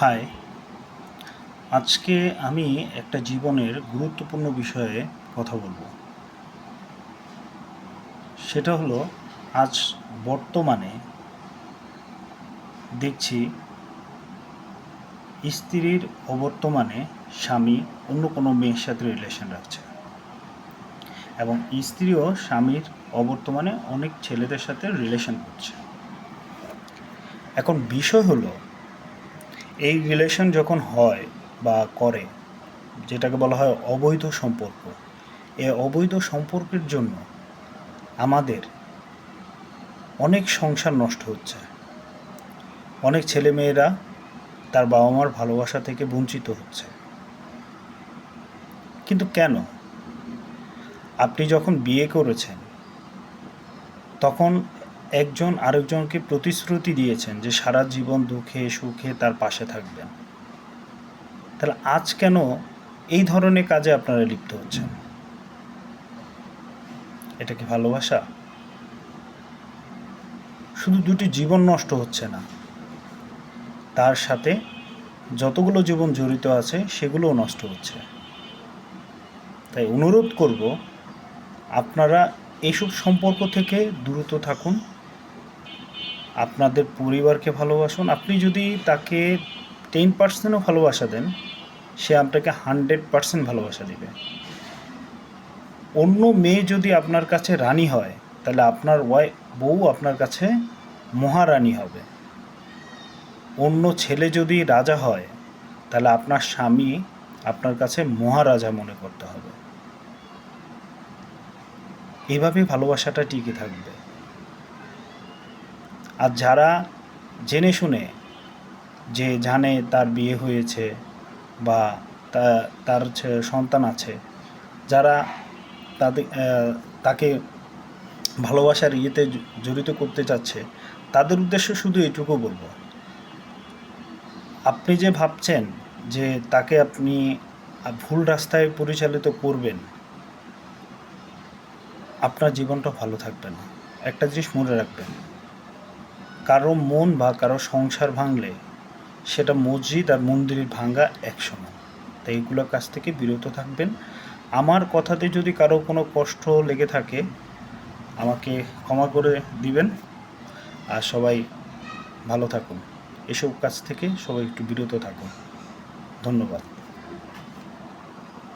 High, আজকে আমি একটা জীবনের গুরুত্বপূর্ণ বিষয়ে কথা বলবো। সেটা হলো, আজ বর্তমানে দেখছি স্ত্রীর অবর্তমানে স্বামী অন্য কোনো মেয়ের সাথে রিলেশন রাখছে, এবং স্ত্রীও স্বামীর অবর্তমানে অনেক ছেলেদের সাথে রিলেশন করছে। এখন বিষয় হলো, এই রিলেশন যখন হয় বা করে, যেটাকে বলা হয় অবৈধ সম্পর্ক, এই অবৈধ সম্পর্কের জন্য আমাদের অনেক সংসার নষ্ট হচ্ছে। অনেক ছেলেমেয়েরা তার বাবা মার ভালোবাসা থেকে বঞ্চিত হচ্ছে। কিন্তু কেন? আপনি যখন বিয়ে করেছেন তখন একজন আরেকজনকে প্রতিশ্রুতি দিয়েছেন যে সারা জীবন দুঃখে সুখে তার পাশে থাকবেন। তাহলে আজ কেন এই ধরনের কাজে আপনারা লিপ্ত হচ্ছেন? এটা কি ভালোবাসা? শুধু দুটি জীবন নষ্ট হচ্ছে না, তার সাথে যতগুলো জীবন জড়িত আছে সেগুলোও নষ্ট হচ্ছে। তাই অনুরোধ করব, আপনারা এইসব সম্পর্ক থেকে দূরত থাকুন, আপনাদের পরিবারকে ভালোবাসুন। আপনি যদি তাকে 10%ও ভালোবাসা দেন, সে আপনাকে 100% ভালোবাসা দেবে। অন্য মেয়ে যদি আপনার কাছে রানী হয়, তাহলে আপনার বউ আপনার কাছে মহারানী হবে। অন্য ছেলে যদি রাজা হয়, তাহলে আপনার স্বামী আপনার কাছে মহারাজা মনে করতে হবে। এইভাবে ভালোবাসাটা টিকে থাকবে। আর যারা জেনে শুনে, যে জানে তার বিয়ে হয়েছে বা তার সন্তান আছে, যারা তাকে ভালোবাসার ইয়েতে জড়িত করতে চাচ্ছে, তাদের উদ্দেশ্য শুধু এটুকু বলবো, আপনি যে ভাবছেন যে তাকে আপনি ভুল রাস্তায় পরিচালিত করবেন, আপনার জীবনটা ভালো থাকবে না। একটা জিনিস মনে রাখবেন, কারো মন বা কারো সংসার ভাঙলে সেটা মসজিদ আর মন্দিরের ভাঙ্গা এক সমান। তাই এইগুলোর কাছ থেকে বিরত থাকবেন। আমার কথাতে যদি কারো কোনো কষ্ট লেগে থাকে, আমাকে ক্ষমা করে দিবেন। আর সবাই ভালো থাকুন, এসব কাজ থেকে সবাই একটু বিরত থাকুন। ধন্যবাদ।